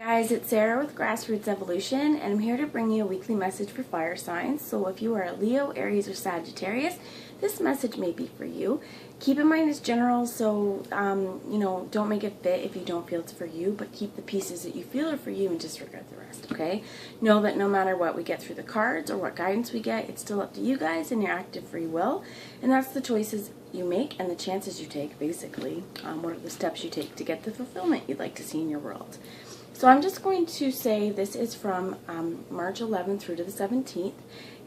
Guys, it's Sarah with Grassroots Evolution, and I'm here to bring you a weekly message for fire signs. So if you are a Leo, Aries, or Sagittarius, this message may be for you. Keep in mind it's general, so don't make it fit if you don't feel it's for you, but keep the pieces that you feel are for you and disregard the rest, okay? Know that no matter what we get through the cards or what guidance we get, it's still up to you guys and your active free will, and that's the choices you make and the chances you take, basically. What are the steps you take to get the fulfillment you'd like to see in your world? So I'm just going to say this is from March 11th through to the 17th,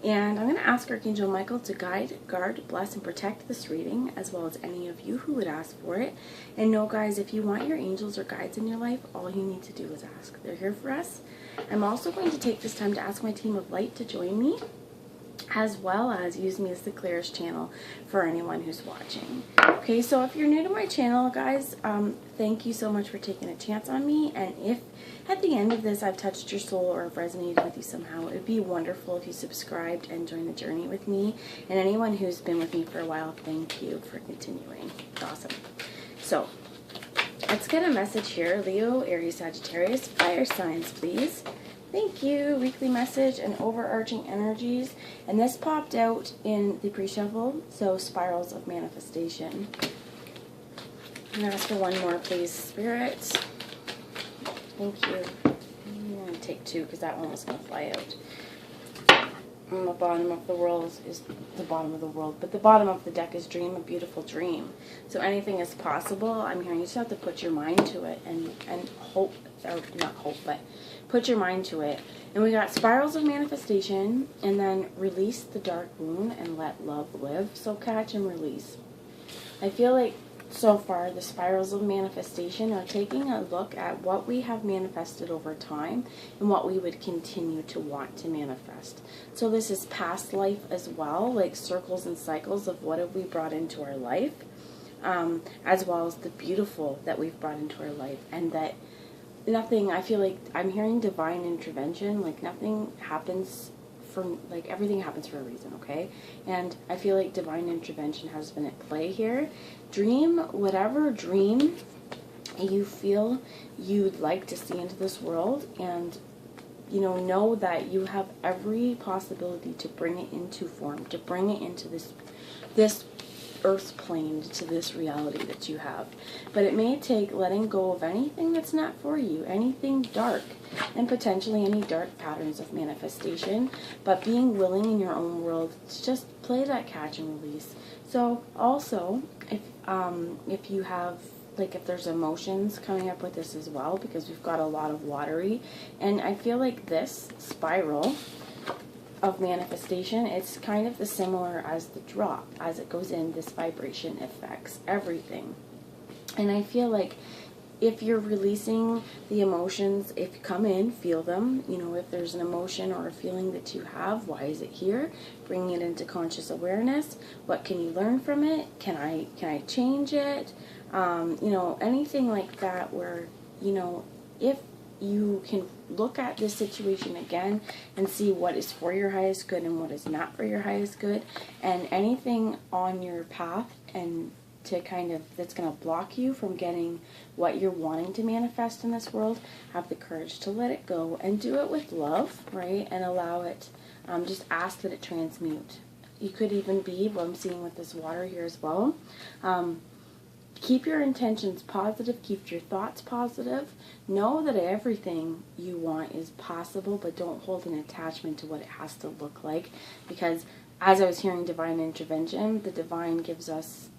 and I'm going to ask Archangel Michael to guide, guard, bless, and protect this reading, as well as any of you who would ask for it. And know, guys, if you want your angels or guides in your life, all you need to do is ask. They're here for us. I'm also going to take this time to ask my team of light to join me, as well as use me as the clearest channel for anyone who's watching. Okay, so if you're new to my channel, guys, thank you so much for taking a chance on me, and if at the end of this I've touched your soul or have resonated with you somehow, it would be wonderful if you subscribed and joined the journey with me. And anyone who's been with me for a while, thank you for continuing. Awesome. So let's get a message here. Leo, Aries, Sagittarius, fire signs, please. Thank you. Weekly message and overarching energies. And this popped out in the pre-shuffle, so spirals of manifestation. I'm going to ask for one more, please, Spirit. Thank you. I'm going to take two because that one was going to fly out. And the bottom of the world is the bottom of the world, but the bottom of the deck is dream a beautiful dream. So anything is possible. I'm hearing you just have to put your mind to it and hope, or not hope, but put your mind to it. And we got spirals of manifestation, and then release the dark wound and let love live. So catch and release. I feel like so far the spirals of manifestation are taking a look at what we have manifested over time and what we would continue to want to manifest. So this is past life as well, like circles and cycles of what have we brought into our life, as well as the beautiful that we've brought into our life, and that nothing, I feel like I'm hearing divine intervention, like nothing happens like everything happens for a reason, okay? And I feel like divine intervention has been at play here. Dream whatever dream you feel you'd like to see into this world, and know that you have every possibility to bring it into form, to bring it into this earth plane, to this reality that you have. But it may take letting go of anything that's not for you, anything dark, and potentially any dark patterns of manifestation, but being willing in your own world to just play that catch and release. So also, if you have, like, if there's emotions coming up with this as well, because we've got a lot of watery, and I feel like this spiral of manifestation, it's kind of the similar as the drop. As it goes in, this vibration affects everything. And I feel like if you're releasing the emotions, if you come in, feel them, if there's an emotion or a feeling that you have, why is it here? Bringing it into conscious awareness. What can you learn from it? Can I change it? Anything like that where, if you can look at this situation again and see what is for your highest good and what is not for your highest good, and anything on your path and to that's going to block you from getting what you're wanting to manifest in this world, have the courage to let it go and do it with love, right? And allow it, just ask that it transmute. You could even be, what I'm seeing with this water here as well, keep your intentions positive, keep your thoughts positive. Know that everything you want is possible, but don't hold an attachment to what it has to look like, because as I was hearing divine intervention, the divine gives us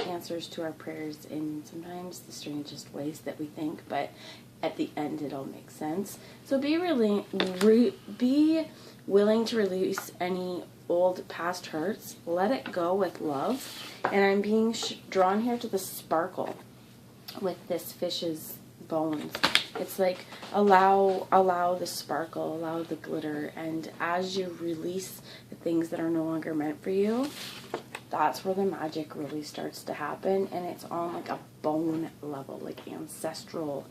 answers to our prayers in sometimes the strangest ways that we think, but at the end it all makes sense. So be willing to release any old past hurts, let it go with love. And I'm being drawn here to the sparkle with this fish's bones. It's like allow the sparkle, allow the glitter, and as you release the things that are no longer meant for you, that's where the magic really starts to happen, and it's on like a bone level, like ancestral.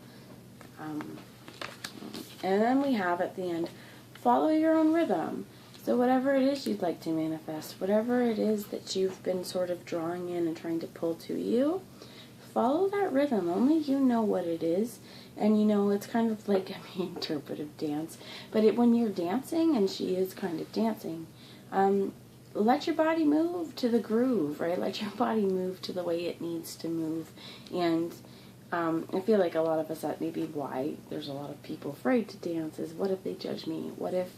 And then we have at the end, follow your own rhythm. So whatever it is you'd like to manifest, whatever it is that you've been sort of drawing in and trying to pull to you, follow that rhythm. Only you know what it is. And you know, it's kind of like interpretive dance. But when you're dancing, and she is kind of dancing, let your body move to the groove, right? Let your body move to the way it needs to move. And I feel like a lot of us, that may be why there's a lot of people afraid to dance, is what if they judge me? What if,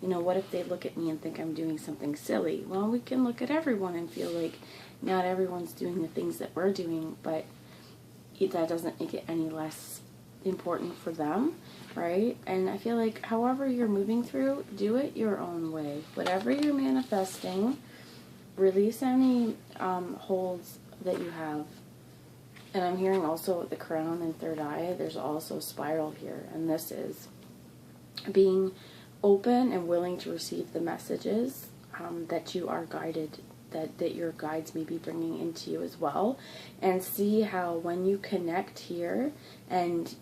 what if they look at me and think I'm doing something silly? Well, we can look at everyone and feel like not everyone's doing the things that we're doing, but that doesn't make it any less important for them, right? And I feel like however you're moving through, do it your own way. Whatever you're manifesting, release any holds that you have. And I'm hearing also with the crown and third eye, there's also spiral here. And this is being open and willing to receive the messages that you are guided, that your guides may be bringing into you as well. And see how when you connect here, and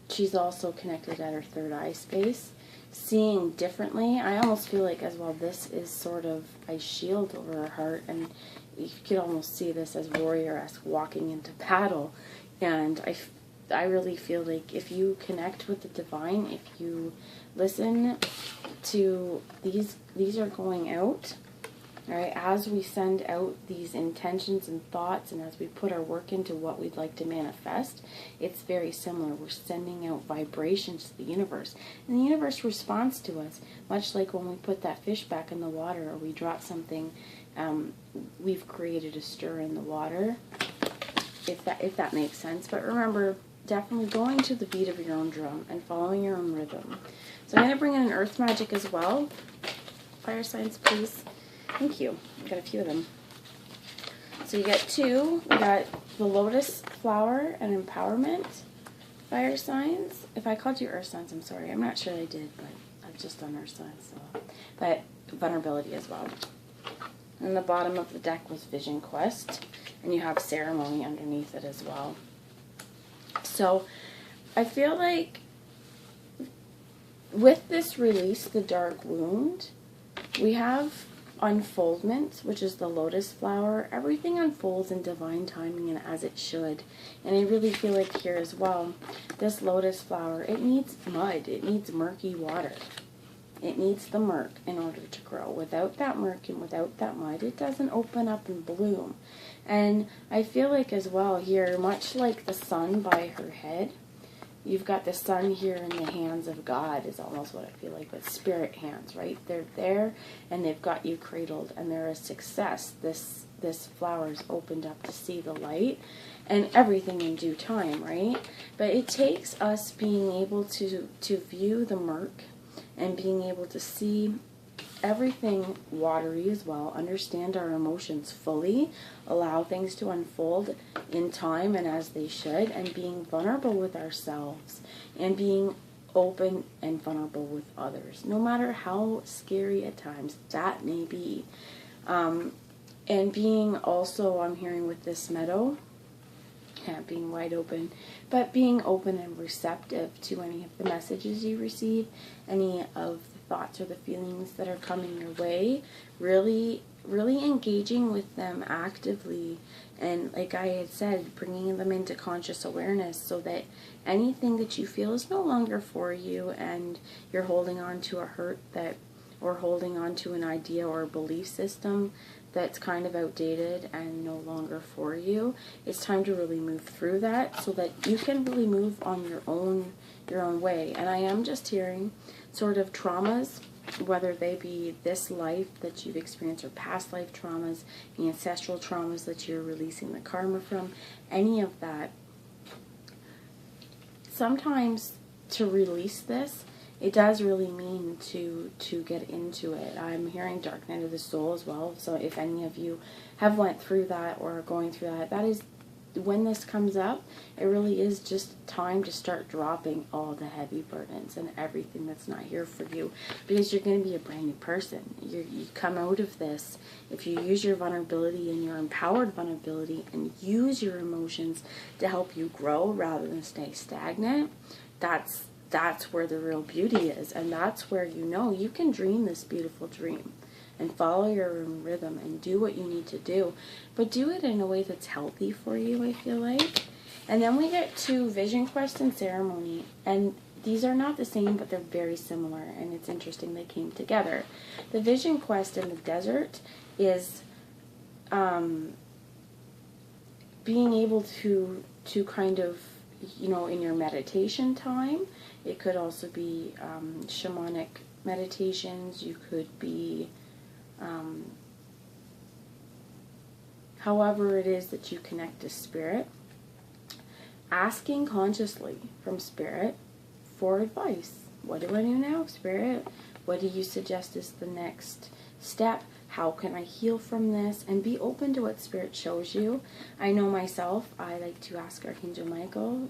she's also connected at her third eye space, seeing differently. I almost feel like as well this is sort of a shield over her heart, and you could almost see this as warrior-esque walking into battle. And I really feel like if you connect with the divine, if you listen to these are going out, right? As we send out these intentions and thoughts, and as we put our work into what we'd like to manifest, it's very similar. We're sending out vibrations to the universe, and the universe responds to us, much like when we put that fish back in the water, or we drop something. We've created a stir in the water, if that makes sense. But remember, definitely going to the beat of your own drum and following your own rhythm. So I'm going to bring in an earth magic as well. Fire signs, please. Thank you. I've got a few of them. So you get two. We got the lotus flower and empowerment. Fire signs. If I called you earth signs, I'm sorry. I'm not sure I did, but I've just done earth signs. So. But vulnerability as well. And the bottom of the deck was Vision Quest. And you have ceremony underneath it as well. So I feel like with this release, the dark wound, we have unfoldment, which is the lotus flower. Everything unfolds in divine timing and as it should. And I really feel like here as well, this lotus flower, it needs mud. It needs murky water. It needs the murk in order to grow. Without that murk and without that mud, it doesn't open up and bloom. And I feel like as well here, much like the sun by her head, you've got the sun here in the hands of God is almost what I feel like, but spirit hands, right? They're there and they've got you cradled, and they're a success. This flower's opened up to see the light, and everything in due time, right? But it takes us being able to view the murk and being able to see everything watery as well, understand our emotions fully, allow things to unfold in time and as they should, and being vulnerable with ourselves and being open and vulnerable with others, no matter how scary at times that may be. And being also, I'm hearing with this meadow, being wide open, but being open and receptive to any of the messages you receive, any of the thoughts or the feelings that are coming your way, really engaging with them actively. And like I had said, bringing them into conscious awareness so that anything that you feel is no longer for you and you're holding on to a hurt or holding on to an idea or a belief system that's kind of outdated and no longer for you, it's time to really move through that so that you can really move on your own way. And I am just hearing sort of traumas, whether they be this life that you've experienced or past life traumas, ancestral traumas that you're releasing the karma from, any of that. Sometimes to release this, it does really mean to get into it. I'm hearing dark night of the soul as well. So if any of you have went through that or are going through that, that is when this comes up. It really is just time to start dropping all the heavy burdens and everything that's not here for you, because you're going to be a brand new person. You come out of this, if you use your vulnerability and your empowered vulnerability and use your emotions to help you grow rather than stay stagnant, that's where the real beauty is. And that's where you can dream this beautiful dream. and follow your own rhythm and do what you need to do, but do it in a way that's healthy for you, I feel like. And then we get to Vision Quest and Ceremony, and these are not the same, but they're very similar, and it's interesting they came together. The Vision Quest in the desert is being able to kind of, you know, in your meditation time. It could also be shamanic meditations. You could be however it is that you connect to spirit, asking consciously from spirit for advice. What do I do now, spirit? What do you suggest is the next step? How can I heal from this? And be open to what spirit shows you. I know myself, I like to ask Archangel Michael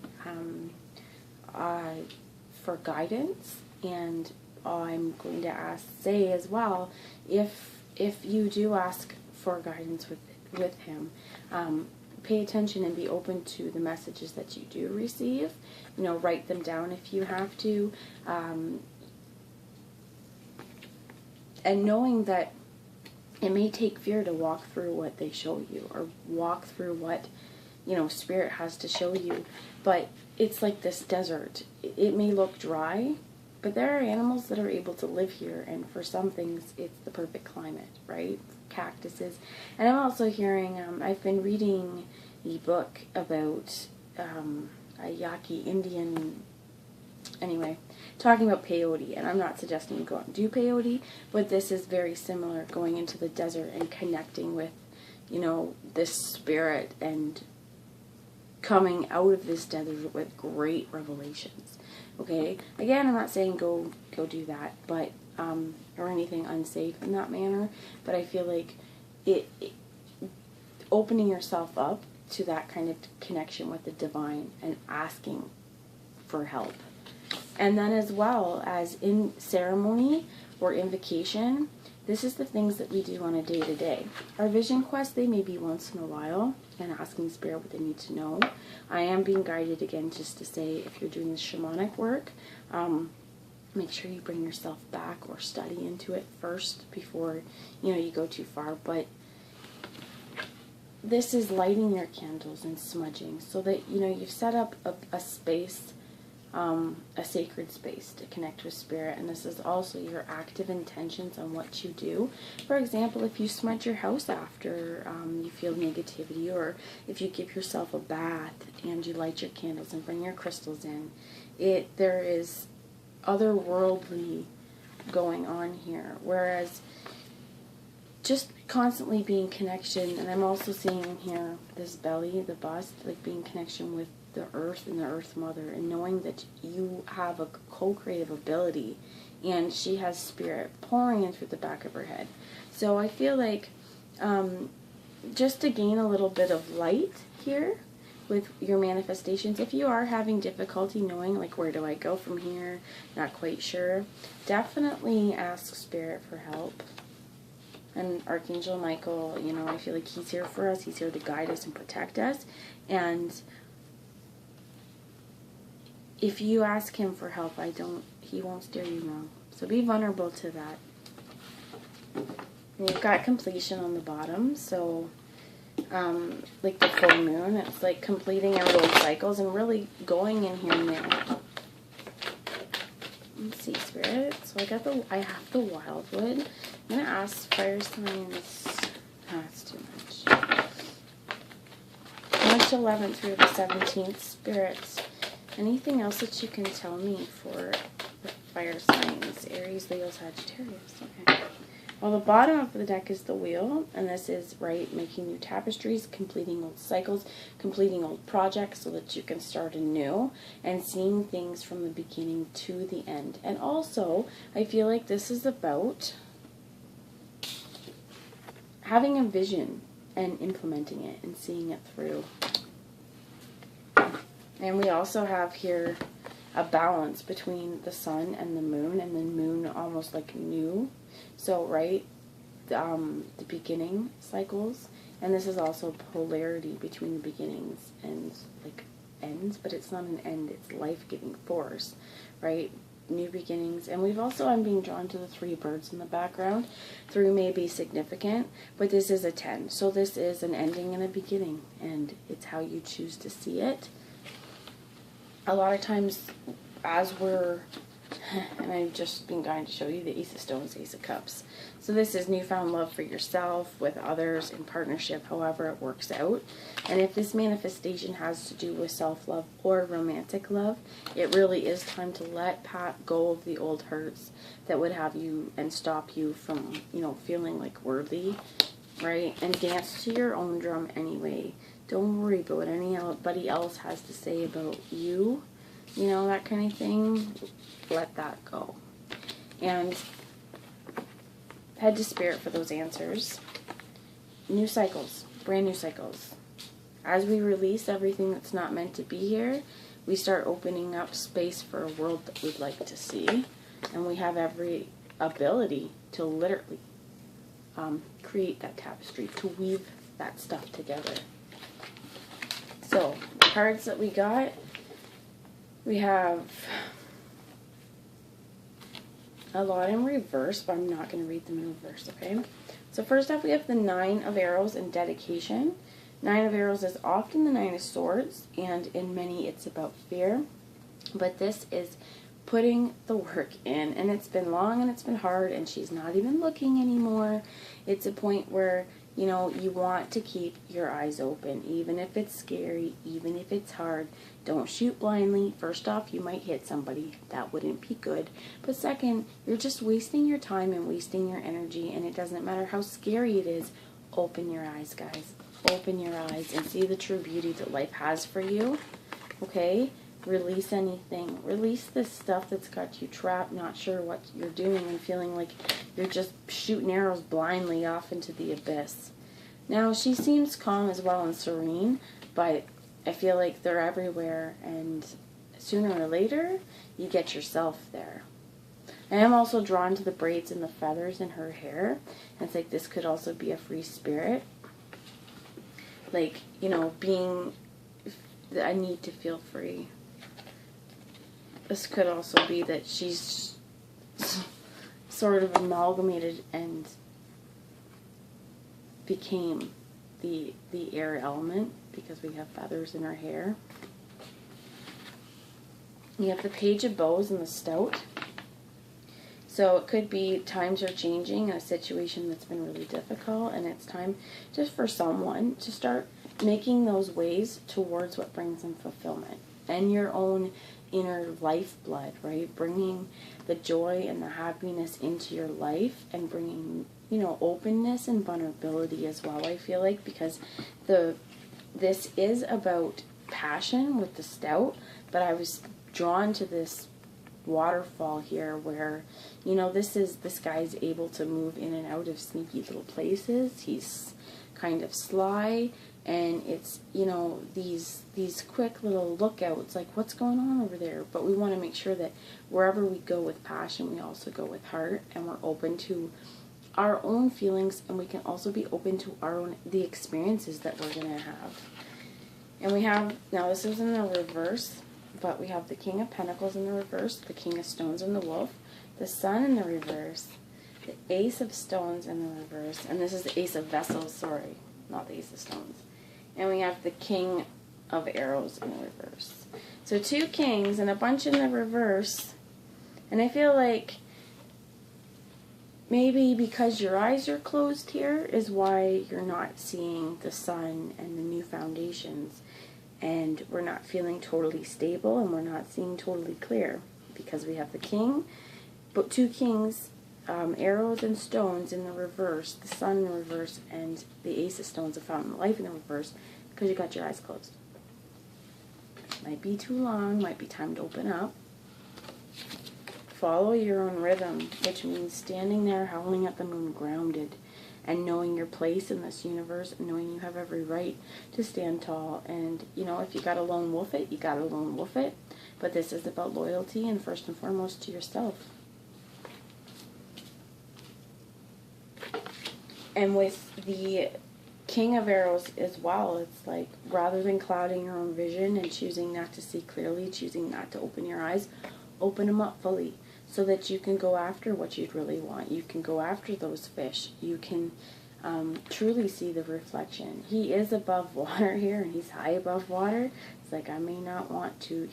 for guidance, and I'm going to say as well, if you do ask for guidance with him, pay attention and be open to the messages that you do receive. You know, write them down if you have to, and knowing that it may take fear to walk through what they show you, or walk through what, you know, spirit has to show you. But it's like this desert. It may look dry, but there are animals that are able to live here, and for some things it's the perfect climate, right? Cactuses. And I'm also hearing, I've been reading a book about a Yaqui Indian, anyway, talking about peyote, and I'm not suggesting you go out and do peyote, but this is very similar, going into the desert and connecting with, you know, this spirit and coming out of this desert with great revelations. Okay, again, I'm not saying go do that, but or anything unsafe in that manner, but I feel like it opening yourself up to that kind of connection with the divine and asking for help. And then as well as in ceremony or invocation, this is the things that we do on a day-to-day. Our vision quest, they may be once in a while, and asking spirit what they need to know. I am being guided again just to say, if you're doing the shamanic work, make sure you bring yourself back or study into it first before, you know, you go too far. But this is lighting your candles and smudging so that, you know, you've set up a space, a sacred space to connect with spirit. And this is also your active intentions on what you do. For example, if you smudge your house after you feel negativity, or if you give yourself a bath and you light your candles and bring your crystals in, there is otherworldly going on here. Whereas just constantly being connection, and I'm also seeing here this belly, the bust, like being connection with the earth and the earth mother, and knowing that you have a co-creative ability, and she has spirit pouring in through the back of her head. So I feel like just to gain a little bit of light here with your manifestations, if you are having difficulty knowing, like, where do I go from here, not quite sure, definitely ask spirit for help. And Archangel Michael, you know, I feel like he's here for us. He's here to guide us and protect us. And if you ask him for help, he won't steer you wrong. So be vulnerable to that. And you've got completion on the bottom. So, like the full moon, it's like completing our old cycles and really going in here now. Let's see, spirit. So I have the wildwood. I'm going to ask fire signs. That's too much. March 11th through the 17th, spirits. Anything else that you can tell me for the fire signs? Aries, Leo, Sagittarius. Okay. Well, the bottom of the deck is the wheel, and this is, right, making new tapestries, completing old cycles, completing old projects so that you can start anew, and seeing things from the beginning to the end. And also, I feel like this is about having a vision and implementing it and seeing it through. And we also have here a balance between the sun and the moon almost like new. So, right, the beginning cycles, and this is also polarity between the beginnings and, like, ends, but it's not an end, it's life-giving force, right? new beginnings. And we've also, I'm being drawn to the 3 birds in the background. 3 may be significant, but this is a 10. So this is an ending and a beginning, and it's how you choose to see it. A lot of times, as we're, and I've just been going to show you the Ace of Stones, Ace of Cups. So this is newfound love for yourself, with others, in partnership, however it works out. And if this manifestation has to do with self-love or romantic love, it really is time to let go of the old hurts that would have you and stop you from, you know, feeling like worthy, right? And dance to your own drum anyway. Don't worry about what anybody else has to say about you, you know, that kind of thing. Let that go. And head to Spirit for those answers. New cycles, brand new cycles. As we release everything that's not meant to be here, we start opening up space for a world that we'd like to see. And we have every ability to literally create that tapestry, to weave that stuff together. So, the cards that we got, we have a lot in reverse, but I'm not going to read them in reverse, okay? So first off, we have the 9 of Arrows and dedication. 9 of Arrows is often the 9 of Swords, and in many it's about fear. But this is putting the work in, and it's been long and it's been hard, and she's not even looking anymore. It's a point where, you know, you want to keep your eyes open, even if it's scary, even if it's hard. Don't shoot blindly. First off, you might hit somebody. That wouldn't be good. But second, you're just wasting your time and wasting your energy, and it doesn't matter how scary it is. Open your eyes, guys. Open your eyes and see the true beauty that life has for you, okay? Release anything. Release this stuff that's got you trapped, not sure what you're doing, and feeling like you're just shooting arrows blindly off into the abyss. Now, she seems calm as well and serene, but I feel like they're everywhere, and sooner or later, you get yourself there. I am also drawn to the braids and the feathers in her hair. It's like this could also be a free spirit. Like, you know, being, I need to feel free. This could also be that she's sort of amalgamated and became the air element, because we have feathers in her hair. You have the Page of Bows and the Stout. So it could be times are changing in a situation that's been really difficult, and it's time just for someone to start making those ways towards what brings them fulfillment and your own inner lifeblood, right? Bringing the joy and the happiness into your life, and bringing, you know, openness and vulnerability as well, I feel like, because this is about passion with the Stout, but I was drawn to this waterfall here where, you know, this guy's able to move in and out of sneaky little places. He's kind of sly, and it's, you know, these quick little lookouts, like what's going on over there. But we want to make sure that wherever we go with passion, we also go with heart, and we're open to our own feelings, and we can also be open to the experiences that we're going to have. And we have, now this is in the reverse, but we have the King of Pentacles in the reverse, the King of Stones in the Wolf, the Sun in the reverse, the Ace of Stones in the reverse, and this is the Ace of Vessels, sorry, not the Ace of Stones. And we have the King of Arrows in the reverse. So 2 kings and a bunch in the reverse, and I feel like maybe because your eyes are closed here is why you're not seeing the sun and the new foundations, and we're not feeling totally stable, and we're not seeing totally clear, because we have the king, but 2 kings, arrows and stones in the reverse, the sun in the reverse, and the Ace of Stones, the Fountain of Life in the reverse, because you got your eyes closed. Might be too long, might be time to open up. Follow your own rhythm, which means standing there howling at the moon, grounded, and knowing your place in this universe, and knowing you have every right to stand tall. And, you know, if you gotta lone wolf it, you gotta lone wolf it. But this is about loyalty, and first and foremost to yourself. And with the King of Arrows as well, it's like, rather than clouding your own vision and choosing not to see clearly, choosing not to open your eyes, open them up fully. so that you can go after what you'd really want. You can go after those fish. You can truly see the reflection. He is above water here, and he's high above water. It's like he may not want to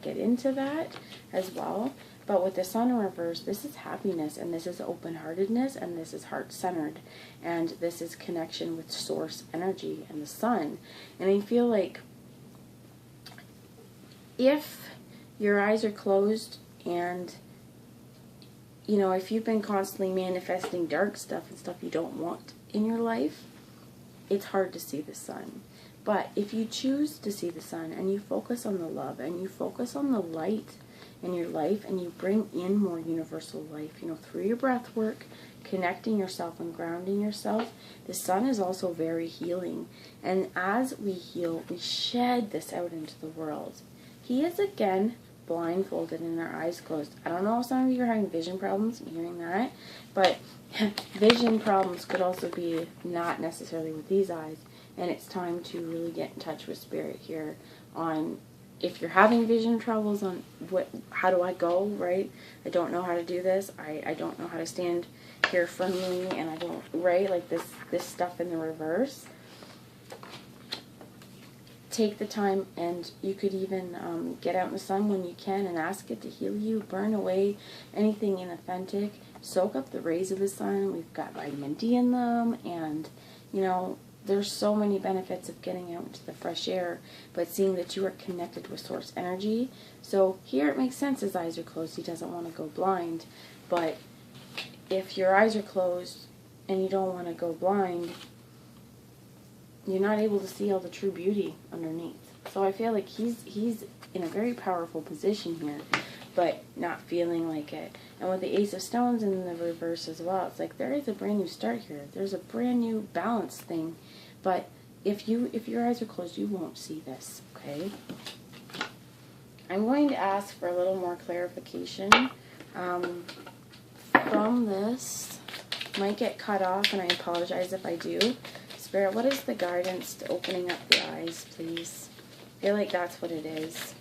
get into that as well. But with the sun in reverse, this is happiness, and this is open-heartedness, and this is heart-centered, and this is connection with source energy and the sun. And I feel like if your eyes are closed and, you know, if you've been constantly manifesting dark stuff and stuff you don't want in your life, it's hard to see the sun. But if you choose to see the sun and you focus on the love and you focus on the light in your life and you bring in more universal life, you know, through your breath work, connecting yourself and grounding yourself, the sun is also very healing. And as we heal, we shed this out into the world. He is again blindfolded and our eyes closed. I don't know if some of you are having vision problems, I'm hearing that, but vision problems could also be not necessarily with these eyes, and it's time to really get in touch with spirit here on if you're having vision troubles, on how do I go, right? I don't know how to do this. I don't know how to stand here firmly, and I don't, right? Like this stuff in the reverse. Take the time, and you could even get out in the sun when you can and ask it to heal you, burn away anything inauthentic, soak up the rays of the sun. We've got vitamin D in them, and, you know, there's so many benefits of getting out into the fresh air, but seeing that you are connected with source energy. So here it makes sense his eyes are closed. He doesn't want to go blind, but if your eyes are closed and you don't want to go blind, you're not able to see all the true beauty underneath. So I feel like he's in a very powerful position here, but not feeling like it. And with the Ace of Stones in the reverse as well, it's like there is a brand new start here. There's a brand new balance thing. But if your eyes are closed, you won't see this, okay? I'm going to ask for a little more clarification from this. Might get cut off, and I apologize if I do. Spirit, what is the guidance to opening up the eyes, please? I feel like that's what it is.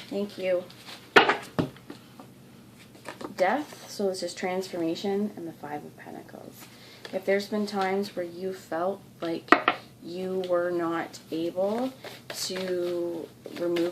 Thank you. Death, so this is transformation, and the Five of Pentacles. If there's been times where you felt like you were not able to remove